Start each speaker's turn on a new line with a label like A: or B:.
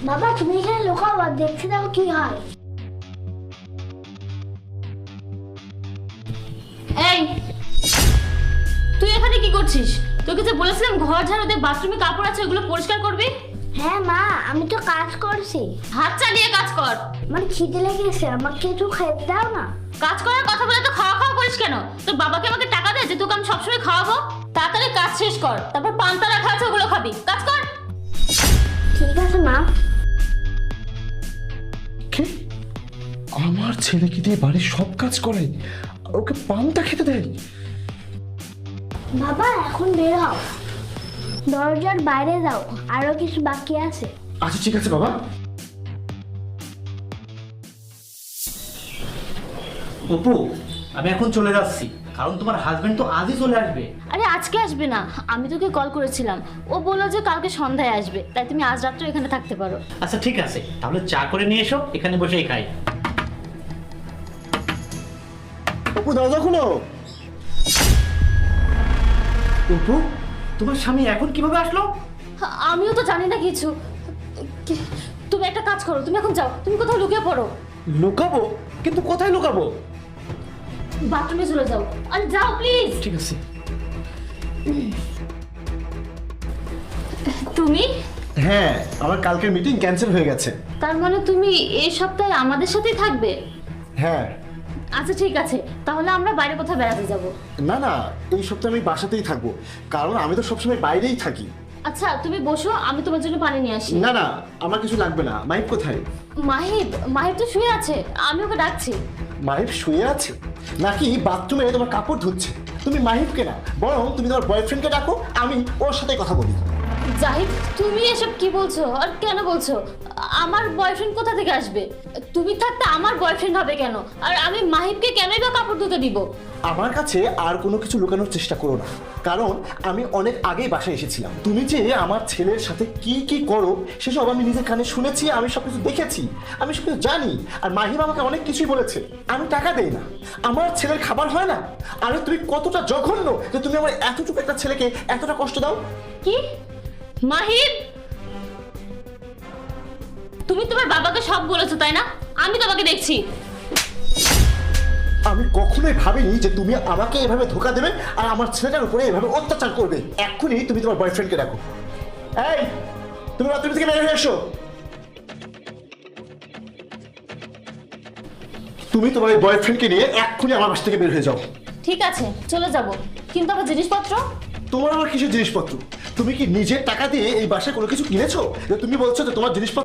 A: বাবা তুমি এখানে লুকাও আর দেখতে দাও কি হয়।
B: এই তুই এখানে কি করছিস? তোকে যে বলেছিলাম ঘর ঝাড়ু দে, বাথরুমে কাপড় আছে ওগুলো পরিষ্কার করবি।
A: হ্যাঁ মা, আমি তো কাজ করছি।
B: হাত চালিয়ে কাজ কর।
A: আমার খিদে লেগেছে, আমাকে একটু খেতে দাও না।
B: কাজ করার কথা বলে তো খাওয়া খাওয়া করিস কেন? তোর বাবাকে আমাকে টাকা দে যে তোকে আমি সবসময় খাওয়াবো। তাড়াতাড়ি কাজ শেষ কর, তারপর পান্তা রাখা আছে ওগুলো খাবি। কাজ কর।
A: ঠিক আছে মা।
C: কি? আমার ছেলেকে দিয়ে বাড়ির সব কাজ করে, ওকে পান্তা খেতে দেয়?
A: বাবা এখন বের হও, দরজার বাইরে যাও, আরো কিছু বাকি আছে।
C: আচ্ছা ঠিক আছে বাবা।
D: অপু, আমি এখন চলে যাচ্ছি, কারণ তোমার হাজবেন্ড তো আজই চলে আসবে।
B: আরে আজকে আসবে না, আমি তোকে কল করেছিলাম, ও বললো যে কালকে সন্ধ্যায় আসবে, তাই তুমি আজ রাত্রে এখানে থাকতে পারো।
D: আচ্ছা ঠিক আছে, তাহলে চা করে নিয়ে এসো, এখানে বসেই খাই।
C: অপু দরজা খুলো।
D: অপু, তোমার স্বামী এখন কিভাবে আসলো?
B: আমিও তো জানি না কিছু। তুমি একটা কাজ করো, তুমি এখন যাও, তুমি কোথাও লুকিয়ে পড়ো।
C: লুকাবো? কিন্তু কোথায় লুকাবো?
B: বাথরুমে চলে যাও, আরে যাও প্লিজ।
C: ঠিক আছে।
B: তুমি?
C: হ্যাঁ, আমার কালকের মিটিং ক্যান্সেল হয়ে গেছে।
B: তার মানে তুমি এই সপ্তাহে আমাদের সাথেই থাকবে?
C: হ্যাঁ।
B: আচ্ছা ঠিক আছে, তাহলে আমরা বাইরে কোথাও বেড়াতে যাব।
C: না না, এই সপ্তাহে আমি বাসাতেই থাকবো, কারণ আমি তো সবসময় বাইরেই থাকি।
B: আচ্ছা তুমি বসো, আমি তোমার জন্য পানি নিয়ে আসি।
C: না না, আমার কিছু লাগবে না। মাহিব কোথায়?
B: মাহিব? মাহিব তো শুয়ে আছে, আমি ওকে ডাকছি।
C: মাহিব শুয়ে আছে নাকি বাথরুমে তোমার কাপড় ধুচ্ছে? তুমি মাহিবকে না, বরং তুমি তোমার বয়ফ্রেন্ডকে ডাকো, আমি ওর সাথে কথা বলি।
B: জাহিদ, তুমি এসব কি বলছো আর কেন বলছো? আমার বয়ফ্রেন্ড কোথা থেকে আসবে? তুমি থাকতে আমার বয়ফ্রেন্ড হবে কেন? আর আমি মাহিবকে কেনই বা কাপড় ধুতে দিব?
C: আমার কাছে আর কোনো কিছু লুকানোর চেষ্টা করো না, কারণ আমি অনেক আগেই বাসায় এসেছিলাম। তুমি যে আমার ছেলের সাথে কি কি করো সেসব আমি নিজের কানে শুনেছি, আমি সবকিছু দেখেছি, আমি সবকিছু জানি। আর মাহিব আমাকে অনেক কিছুই বলেছে। আমি টাকা দেই না, আমার ছেলের খাবার হয় না। আরে তুমি কতটা জঘন্য যে তুমি আমার এতটুকু একটা ছেলেকে এতটা কষ্ট দাও।
B: কি? মাহিব, তুমি তোমার বাবাকে সব বলেছো তাই না? আমি তোমাকে দেখছি।
C: আমি কখনোই ভাবিনি যে তুমি আমাকে এভাবে ধোকা দেবে আর আমার ছেলেটার উপরে এভাবে অত্যাচার করবে। এক্ষুনি তুমি তোমার বয়ফ্রেন্ডকে ডাকো। এই, তুমি বাথরুম থেকে বের হয়ে এসো। তুমি তোমার বয়ফ্রেন্ডকে নিয়ে এক্ষুনি আমার বাসা থেকে বের হয়ে যাও।
B: ঠিক আছে চলে যাব, কিন্তু আমার জিনিসপত্র?
C: তোমার আমার কিছু জিনিসপত্র? তুমি কি নিজের টাকা দিয়ে এই বাসায় কোনো কিছু কিনেছো যে তুমি বলছো যে তোমার জিনিসপত্র